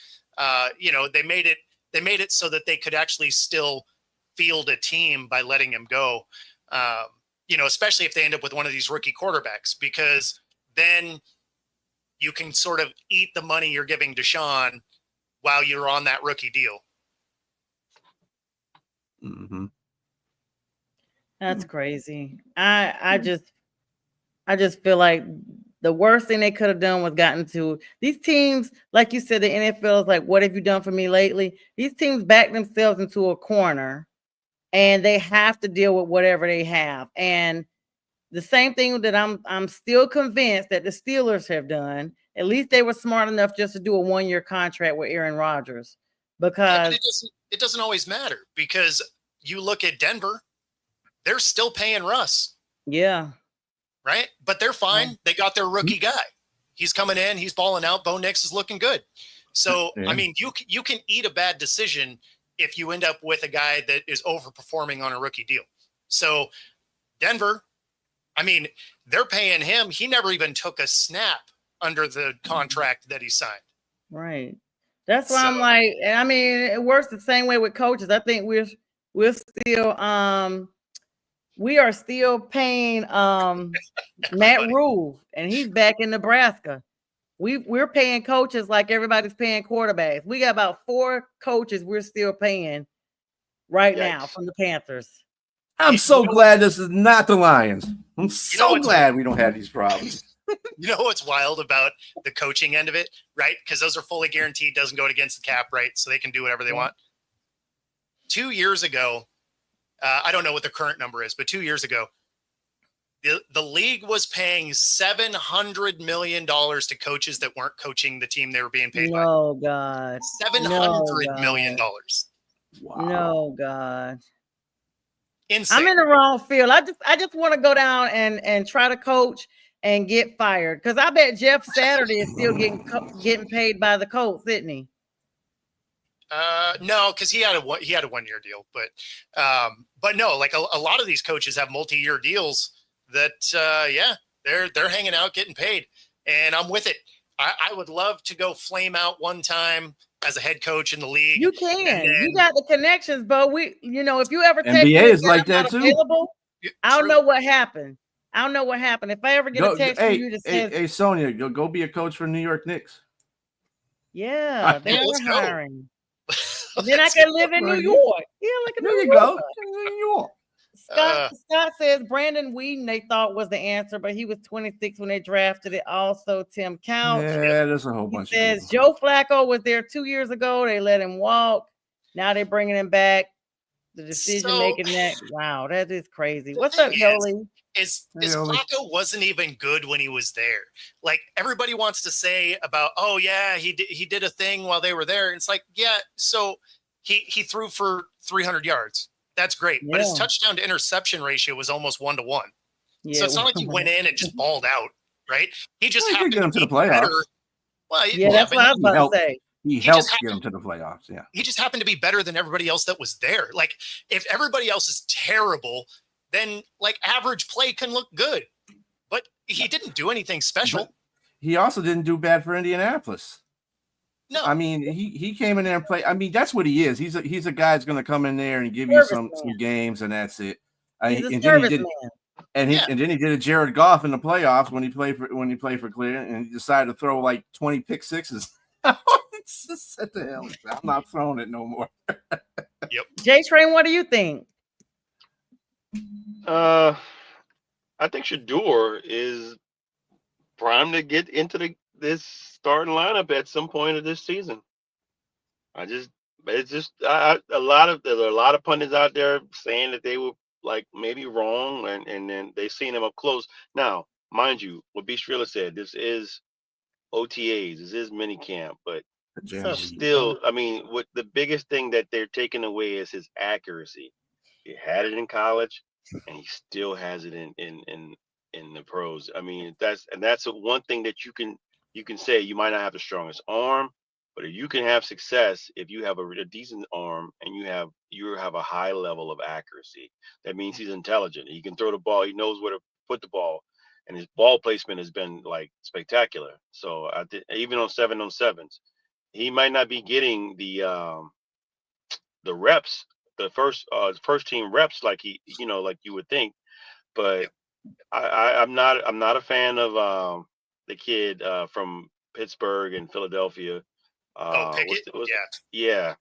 You know, they made it so that they could actually still field a team by letting him go. You know, especially if they end up with one of these rookie quarterbacks, because then you can sort of eat the money you're giving Deshaun while you're on that rookie deal. That's crazy. I just feel like the worst thing they could have done was gotten to these teams. Like you said, the NFL is like, what have you done for me lately? These teams back themselves into a corner and they have to deal with whatever they have. And the same thing that I'm still convinced that the Steelers have done. At least they were smart enough just to do a 1-year contract with Aaron Rodgers, because it doesn't always matter, because you look at Denver, they're still paying Russ. Yeah. Right. But they're fine. Yeah. They got their rookie guy. He's coming in. He's balling out. Bo Nix is looking good. So, I mean, you can eat a bad decision if you end up with a guy that is overperforming on a rookie deal. So Denver, I mean, they're paying him. He never even took a snap under the contract that he signed. Right. That's why I'm like, and I mean, it works the same way with coaches. I think we're still we are still paying Matt Rule, and he's back in Nebraska. We're paying coaches like everybody's paying quarterbacks. We got about 4 coaches we're still paying right now from the Panthers. I'm so glad this is not the Lions. I'm so glad we don't have these problems. You know what's wild about the coaching end of it, right? Because those are fully guaranteed, doesn't go against the cap, right? So they can do whatever they want. 2 years ago, I don't know what the current number is, but 2 years ago, The league was paying $700 million to coaches that weren't coaching the team they were being paid by. No, God. $700 million. Wow. No, God. Insane. I'm in the wrong field. I just want to go down and try to coach and get fired. Because I bet Jeff Saturday is still getting paid by the Colts, isn't he? No, because he had a 1 year deal, but no, like a lot of these coaches have multi-year deals that they're hanging out getting paid, and I'm with it. I would love to go flame out one time as a head coach in the league. You can. You got the connections, but if you ever text NBA me is like that too. available, I don't know what happened. I don't know what happened. If I ever get a text from you that says, "Hey, Sonia, go be a coach for New York Knicks." Yeah, they're hiring. Then I Let's can live in New York. Yeah, like in There New you York. go. New York. Scott says Brandon Whedon they thought was the answer, but he was 26 when they drafted it. Also, Tim Couch. Yeah, there's a whole bunch of says people. Joe Flacco was there 2 years ago. They let him walk. Now they're bringing him back. The decision making wow, that is crazy. What's up, Jolie? Is Flacco wasn't even good when he was there. Like everybody wants to say about, oh yeah, he did a thing while they were there. It's like, yeah, so he threw for 300 yards. That's great, but his touchdown to interception ratio was almost 1-to-1. So it's not like he went in and just balled out, right? He just happened to get him to the playoffs. Better. Well, that's what I was about to say. He helped get him to the playoffs. Yeah, he just happened to be better than everybody else that was there. Like if everybody else is terrible, then like average play can look good, but he didn't do anything special. But he also didn't do bad for Indianapolis. No, I mean he came in there and played. I mean that's what he is. He's a guy that's going to come in there and give you some games and that's it. He's a service man. And then he did a Jared Goff in the playoffs when he played for Cleveland, and he decided to throw like 20 pick sixes. Just set the hell. I'm not throwing it no more. Yep. J Train, what do you think? I think Shador is primed to get into this starting lineup at some point of this season. There's a lot of pundits out there saying that they were like maybe wrong, and then they seen him up close. Now, mind you, what B. Strilla said, this is OTAs, this is mini camp, but still, I mean, what the biggest thing that they're taking away is his accuracy. He had it in college, and he still has it in the pros. I mean, that's one thing that you can say. You might not have the strongest arm, but if you can have success if you have a decent arm and you have a high level of accuracy. That means he's intelligent. He can throw the ball. He knows where to put the ball, and his ball placement has been like spectacular. So even on 7-on-7s, he might not be getting the reps, the first team reps like like you would think, but I'm not a fan of the kid from Pittsburgh and Philadelphia. Pickett? Yeah,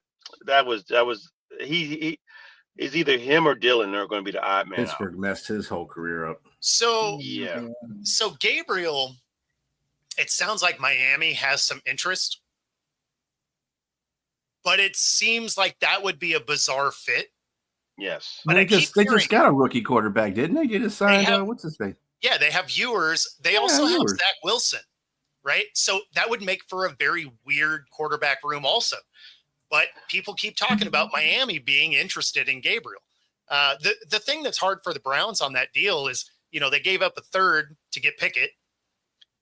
that was he is either him or Dylan are going to be the odd man. Pittsburgh messed his whole career up. So Gabriel, it sounds like Miami has some interest, but it seems like that would be a bizarre fit. Yes, but they just got a rookie quarterback, didn't they? They just signed what's his name? Yeah, they have Ewers. They also have Zach Wilson, right? So that would make for a very weird quarterback room also. But people keep talking about Miami being interested in Gabriel. The thing that's hard for the Browns on that deal is, they gave up a third to get Pickett.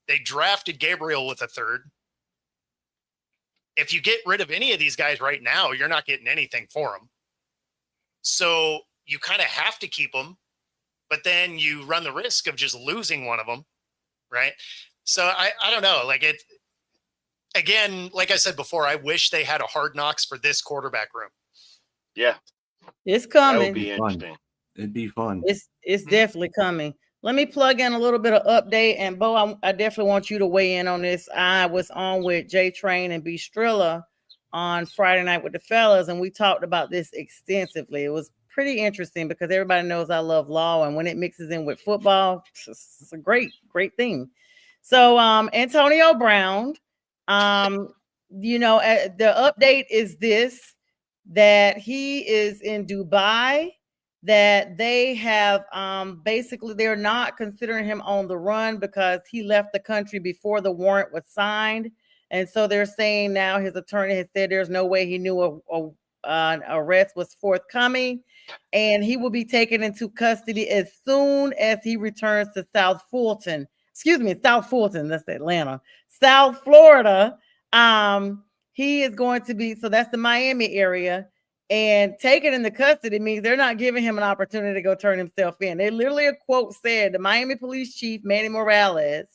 They drafted Gabriel with a third. If you get rid of any of these guys right now, you're not getting anything for them. So you kind of have to keep them, but then you run the risk of just losing one of them, right? So I don't know. Like again, like I said before, I wish they had a Hard Knocks for this quarterback room. Yeah. It's coming. That would be interesting. It'd be fun. It's definitely coming. Let me plug in a little bit of update. And Bo, I definitely want you to weigh in on this. I was on with J Train and B Strilla on Friday night with the fellas, and we talked about this extensively. It was pretty interesting because everybody knows I love law, and when it mixes in with football, it's a great thing. So Antonio Brown, the update is this, that he is in Dubai that they have basically they're not considering him on the run because he left the country before the warrant was signed. And so they're saying now his attorney has said there's no way he knew an arrest was forthcoming, and he will be taken into custody as soon as he returns to South Fulton. Excuse me, South Fulton, that's Atlanta, South Florida. He is going to be, so that's the Miami area. And taken into custody means they're not giving him an opportunity to go turn himself in. They literally, a quote said, the Miami police chief, Manny Morales,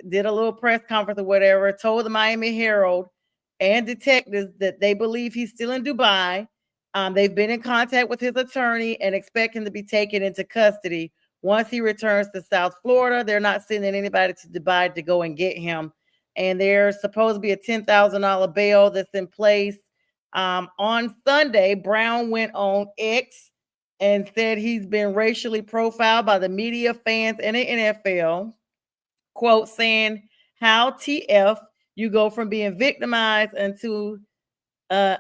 did a little press conference or whatever, told the Miami Herald and detectives that they believe he's still in Dubai. They've been in contact with his attorney and expect him to be taken into custody once he returns to South Florida. They're not sending anybody to Dubai to go and get him. And there's supposed to be a $10,000 bail that's in place. On Sunday, Brown went on X and said he's been racially profiled by the media, fans, and the NFL. Quote, saying, how TF you go from being victimized unto a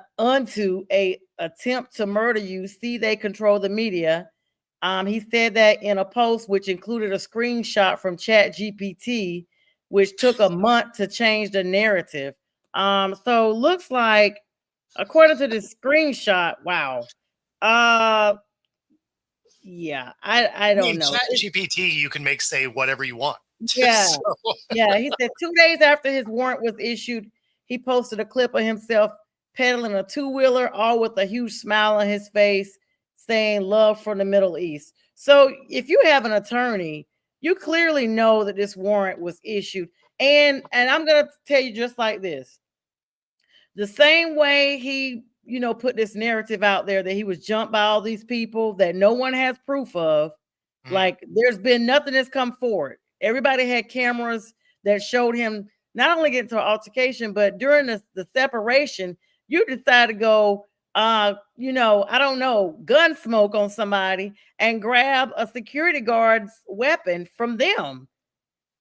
attempt to murder you. See, they control the media. He said that in a post which included a screenshot from ChatGPT, which took a month to change the narrative. So looks like, according to this screenshot, wow. Yeah, I don't know. ChatGPT, you can make say whatever you want. Yeah. Yeah. He said 2 days after his warrant was issued, he posted a clip of himself pedaling a two-wheeler, all with a huge smile on his face, saying love from the Middle East. So if you have an attorney, you clearly know that this warrant was issued. And I'm going to tell you just like this. The same way he, put this narrative out there that he was jumped by all these people that no one has proof of, like there's been nothing that's come forward. Everybody had cameras that showed him not only get into an altercation, but during the separation, you decide to go, I don't know, gun smoke on somebody and grab a security guard's weapon from them.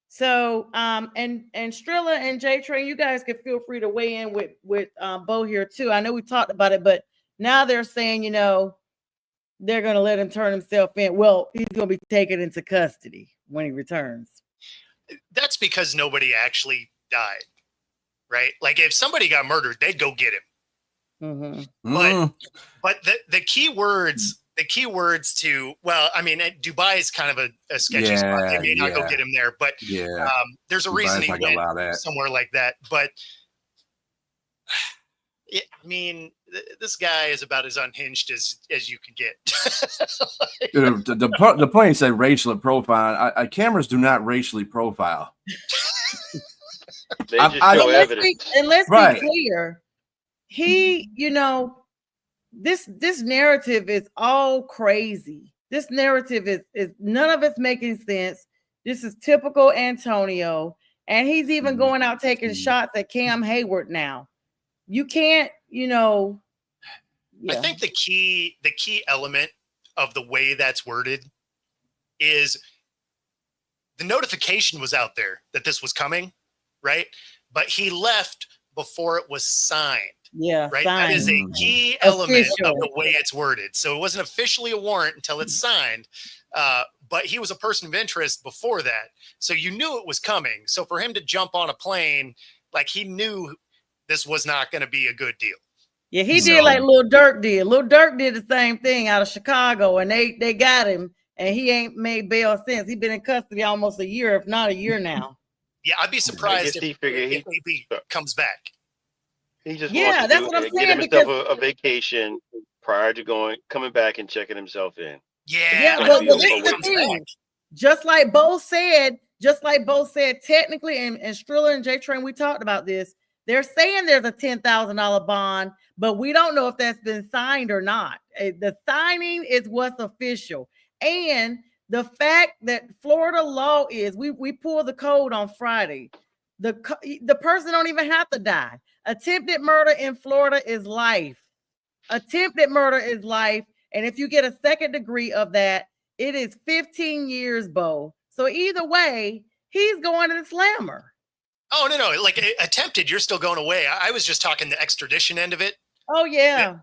So, and Strilla and J Train, you guys can feel free to weigh in with Bo here too. I know we talked about it, but now they're saying, they're going to let him turn himself in. Well, he's going to be taken into custody when he returns. That's because nobody actually died, right? Like if somebody got murdered, they'd go get him. Mm-hmm. But the key words to, well, I mean, Dubai is kind of a sketchy spot. They may not go get him there, but there's a reason he went somewhere like that. But I mean, this guy is about as unhinged as you can get. The plane said racial profile. Cameras do not racially profile. They just show evidence. And let's be clear. He, this narrative is all crazy. This narrative is none of it's making sense. This is typical Antonio. And he's even going out taking shots at Cam Hayward now. You can't, I think the key element of the way that's worded is the notification was out there that this was coming, right? But he left before it was signed. Yeah, right. Signed. That is a key element of the way it's worded. So it wasn't officially a warrant until it's signed. But he was a person of interest before that. So you knew it was coming. So for him to jump on a plane, like he knew this was not going to be a good deal. Yeah, he did like Lil Durk did. Lil Durk did the same thing out of Chicago, and they got him, and he ain't made bail since. He's been in custody almost a year, if not a year now. Yeah, I'd be surprised if he comes back. He just wants to give himself a vacation prior to coming back and checking himself in. Yeah, but this is the thing. Just like Bo said, technically, and Strilla and J Train, we talked about this. They're saying there's a $10,000 bond, but we don't know if that's been signed or not. The signing is what's official. And the fact that Florida law is, we pull the code on Friday. The person don't even have to die. Attempted murder in Florida is life. Attempted murder is life. And if you get a second degree of that, it is 15 years, Bo. So either way, he's going to the slammer. Oh, no. Like attempted, you're still going away. I was just talking the extradition end of it. Oh, yeah.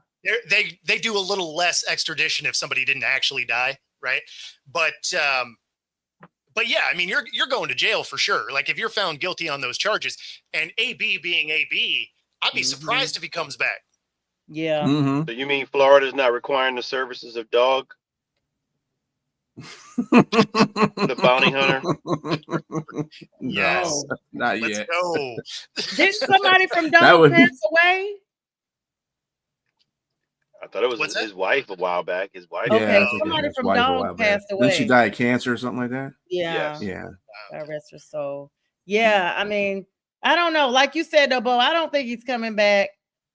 They do a little less extradition if somebody didn't actually die, right? But yeah, I mean, you're going to jail for sure. Like if you're found guilty on those charges, and AB being AB, I'd be surprised if he comes back. Yeah. So you mean Florida's not requiring the services of dog, the bounty hunter? Yes. No, not Let's yet. go. Did somebody from That Dog would be- pass away? I thought it was What's his wife a while back. His wife. Yeah, Okay, I think somebody his from wife a Dog while back. passed Didn't she away. die of cancer or something like that? Yeah. Yes. Yeah. God rest her soul. Yeah, I mean, I don't know. Like you said, though, Bo, I don't think he's coming back.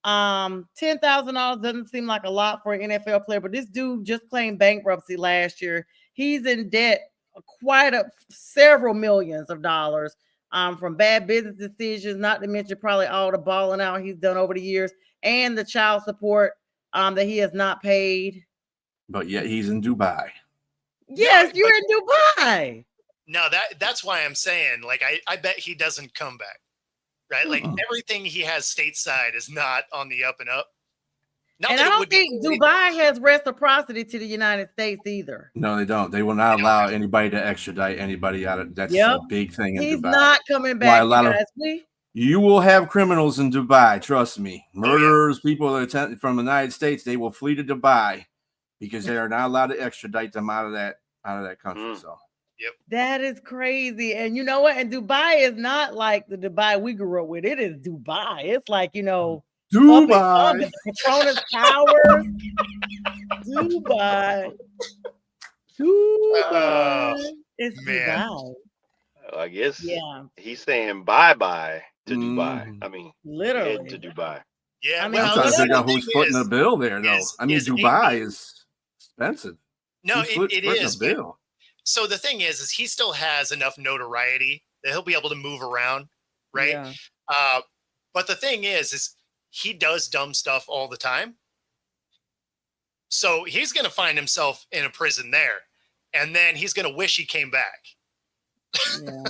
$10,000 doesn't seem like a lot for an NFL player, but this dude just claimed bankruptcy last year. He's in debt several millions of dollars from bad business decisions, not to mention probably all the balling out he's done over the years and the child support that he has not paid. But yet he's in Dubai. Yes, you're in Dubai. No, that's why I'm saying, like, I bet he doesn't come back, right? Like everything he has stateside is not on the up and up. Not And that I it don't would be think illegal. Dubai has reciprocity to the United States either. No, they don't. They will not allow anybody to extradite anybody out of. That's Yep. a big thing in He's Dubai. not coming Why back, a you lot of- guys. You will have criminals in Dubai. Trust me. Murderers, people that from the United States, they will flee to Dubai because they are not allowed to extradite them out of that country. So That is crazy. And you know what? And Dubai is not like the Dubai we grew up with. It is Dubai. It's like, Dubai. the Petronas Towers. Dubai. It's man. Dubai. I guess Yeah, he's saying bye-bye to Dubai. Mhm. I mean, literally. head to Dubai. Yeah, I mean, I'm well, trying to the figure out thing who's footing the is- bill there, though. I mean, is Dubai AB is expensive. No, Who's it footing is. the But, bill? so the thing is he still has enough notoriety that he'll be able to move around, right? Yeah. But the thing is he does dumb stuff all the time. So he's going to find himself in a prison there, and then he's going to wish he came back. Yeah.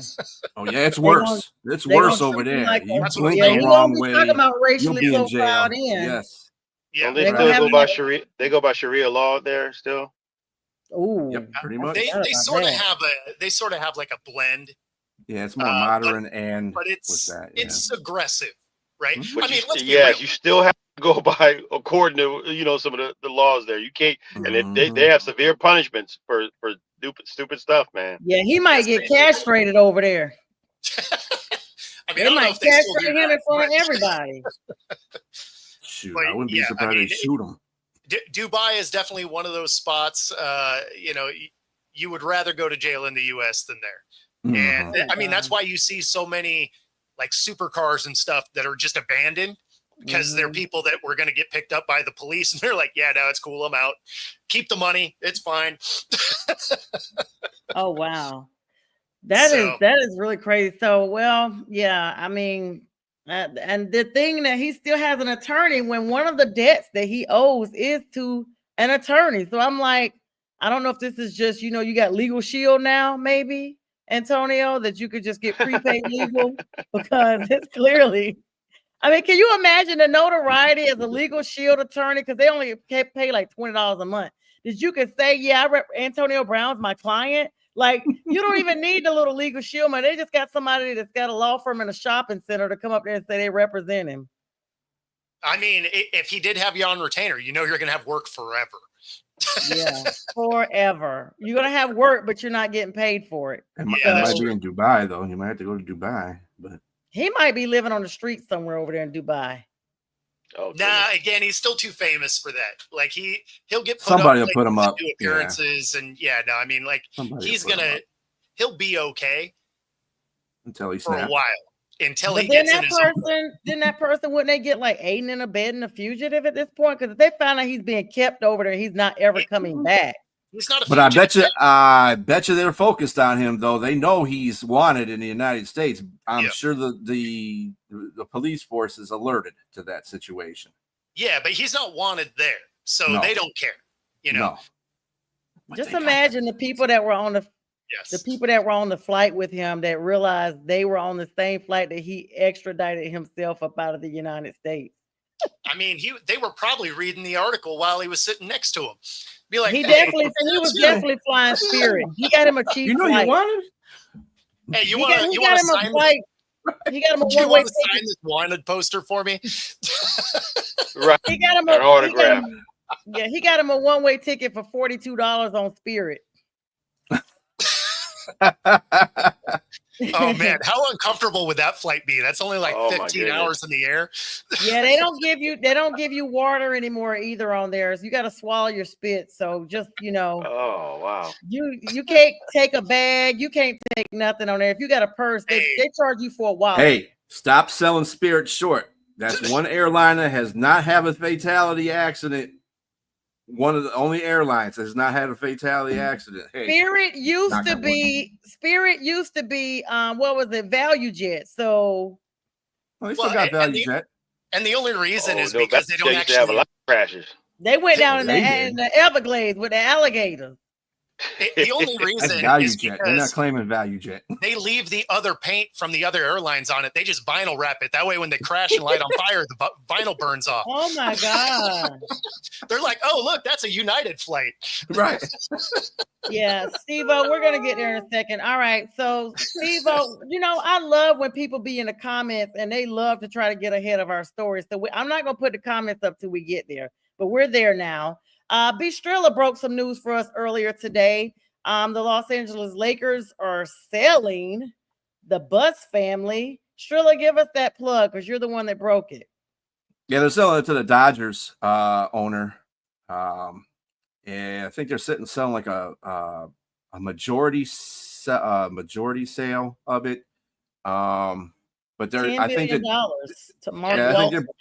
Oh yeah, it's They worse. It's They worse gonna over treat him there. like You That's that. what I'm blink saying. the He wrong won't be way, talking about you'll racially be in jail. profiled in. Yes. Yeah, Don't they They're gonna still have go him by like- Sharia? They go by Sharia law there still. Ooh. Yep. Pretty I much. they forgot they about sort of that. have like a blend, Yeah, it's more but modern and but with it's that. Yeah. it's aggressive, right? Mhm. But I mean, let's be yes, real. you still have to go by according to some of the laws there. You can't, and Mhm. they have severe punishments for stupid stuff, man. Yeah, he might Yes, get they do. castrated over there. I mean, I They don't know might if they still do castrate him that, in front of but- everybody. Shoot, But, I wouldn't be yeah, I surprised mean, they shoot them. Dubai is definitely one of those spots. You would rather go to jail in the U.S. than there. And Mhm. I mean, that's why you see so many like supercars and stuff that are just abandoned because they're Mhm. people that were going to get picked up by the police. And they're like, yeah, no, it's cool. I'm out. Keep the money. It's fine. Oh wow, that So- is really crazy. So well, yeah, I mean, and the thing that he still has an attorney when one of the debts that he owes is to an attorney. So I'm like, I don't know if this is just you got Legal Shield now, maybe Antonio, that you could just get prepaid legal because it's clearly. I mean, can you imagine the notoriety as a Legal Shield attorney? Because they only pay like $20 a month. That you could say, yeah, Antonio Brown's my client. Like, you don't even need the little Legal Shield man. They just got somebody that's got a law firm and a shopping center to come up there and say they represent him. I mean, if he did have you on retainer, you're going to have work forever. Yeah, forever. You're gonna have work, but you're not getting paid for it. It might, Yeah, it that's might be in Dubai though. You might have to go to Dubai, but He might be living on the street somewhere over there in Dubai. Oh, Nah, again, he's still too famous for that. Like he'll get put Somebody up, will put him up, do yeah. appearances, and no, I mean, like somebody he's will put him up he'll be okay until he for a snaps. while until But he then gets in his own. that person, wouldn't they get like aiding and abetting a fugitive at this point? Because if they found out he's being kept over there, he's not ever coming back. He's not a But I fugitive. bet you they're focused on him though. They know he's wanted in the United States. I'm Yeah. sure the police force is alerted to that situation. Yeah, but he's not wanted there, so No. they don't care. No. But Just they got imagine the people that were on the Yes. people that were on the flight with him that realized they were on the same flight that he extradited himself up out of the United States. I mean, they were probably reading the article while he was sitting next to him. Be like, He hey, was definitely flying Spirit. He got him a cheap You know flight. you wanted? hey, you He want got to him a sign? flight. He got him a Do you one-way want to sign ticket. this wanted poster for me? Right. He got him An autograph. he got him a one-way ticket for $42 on Spirit. Oh man, how uncomfortable would that flight be? That's only like Oh, my 15 goodness. hours in the air. Yeah, they don't give you water anymore either on theirs. You got to swallow your spit. So just, Oh, wow. you can't take a bag, you can't take nothing on there. If you got a purse, they charge you for a wallet. Hey, stop selling Spirit short. That's one airline that has not had a fatality accident. One of the only airlines that has not had a fatality accident. Hey, Spirit used to be what was it, Value Jet. So they still got Value Jet. And the only reason is no, because they don't used to have a actually lot of crashes. they went down in the Everglades with the alligators. The only reason That's Value is Jet. They're not claiming Value Jet. they leave the other paint from the other airlines on it. They just vinyl wrap it. That way, when they crash and light on fire, the vinyl burns off. Oh my God. They're like, oh, look, that's a United flight. Right. Yeah, Steve-O, we're going to get there in a second. All right. So, Steve-O, I love when people be in the comments and they love to try to get ahead of our stories. So I'm not going to put the comments up till we get there, but we're there now. Bistrilla broke some news for us earlier today. The Los Angeles Lakers are selling the Bus family. Strilla, give us that plug because you're the one that broke it. Yeah, they're selling it to the Dodgers owner. And I think they're selling like a majority sale of it. But they're, I think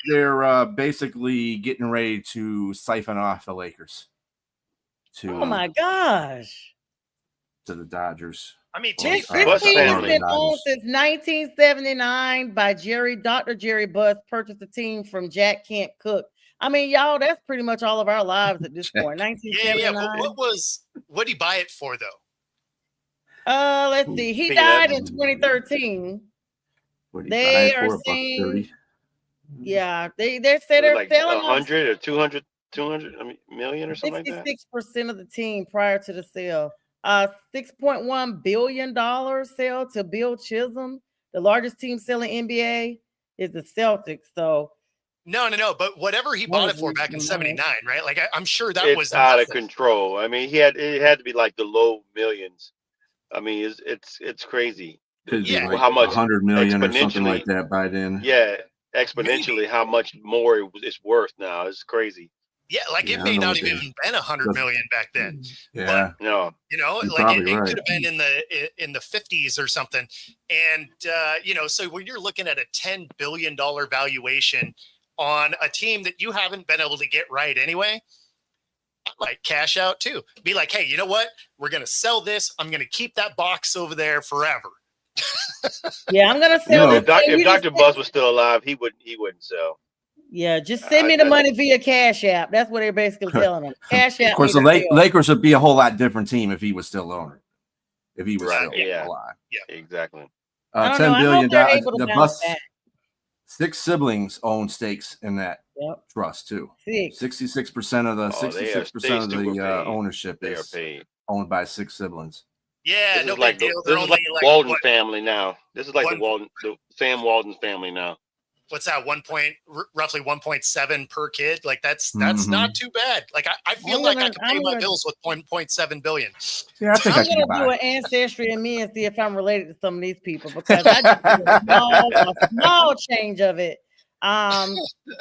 they're basically getting ready to siphon off the Lakers. Oh my gosh! To the Dodgers. I mean, this team has been owned since 1979 by Dr. Jerry Buss. Purchased the team from Jack Kent Cooke. I mean, y'all, that's pretty much all of our lives at this point. 1979. Yeah. What did he buy it for though? Let's see. He died in 2013. They are saying, yeah, they said they're like selling 100 or 200 million or something like that. 66% of the team prior to the sale. $6.1 billion sale to Bill Chisholm. The largest team selling NBA is the Celtics. So no. But whatever he bought it for back in '79, right? Like I'm sure that was out of control. I mean, it had to be like the low millions. I mean, it's crazy. Could be like how much 100 million or something like that by then. Yeah, exponentially, how much more it's worth now. It's crazy. Yeah, like it may not have even been 100 million back then. Yeah, but, like it could have been in the 50s or something. And so when you're looking at a $10 billion valuation on a team that you haven't been able to get right anyway, I might cash out too. Be like, hey, you know what? We're gonna sell this. I'm gonna keep that box over there forever. Yeah, I'm gonna sell it. If Dr. Buss was still alive, he wouldn't sell. Yeah, just send me the money via Cash App. That's what they're basically telling him. Cash App. Of course, the Lakers would be a whole lot different team if he was still owner. If he was still alive. Yeah, exactly. $10 billion. The Buss, 6 siblings own stakes in that trust too. 66% of the ownership is owned by 6 siblings. Yeah, this is like the Walton family now. This is like the Sam Walton family now. What's that? Roughly 1.7 per kid. Like that's not too bad. Like I feel like I can pay my bills with 1.7 billion. Yeah, I think I'm gonna do an ancestry in me and see if I'm related to some of these people because I just did a small change of it. Guys,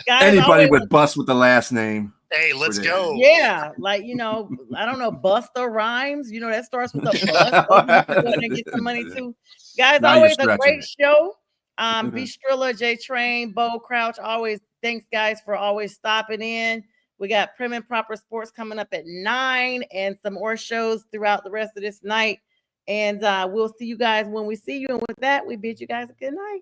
anybody with Buss with the last name. Hey, let's go. Yeah, like I don't know, Busta Rhymes. That starts with a bus. And get some money too. Guys, now always a great show. Bistrilla, J Train, Bo Crouch. Always thanks, guys, for always stopping in. We got Prim and Proper Sports coming up at 9 and some more shows throughout the rest of this night. And we'll see you guys when we see you. And with that, we bid you guys a good night.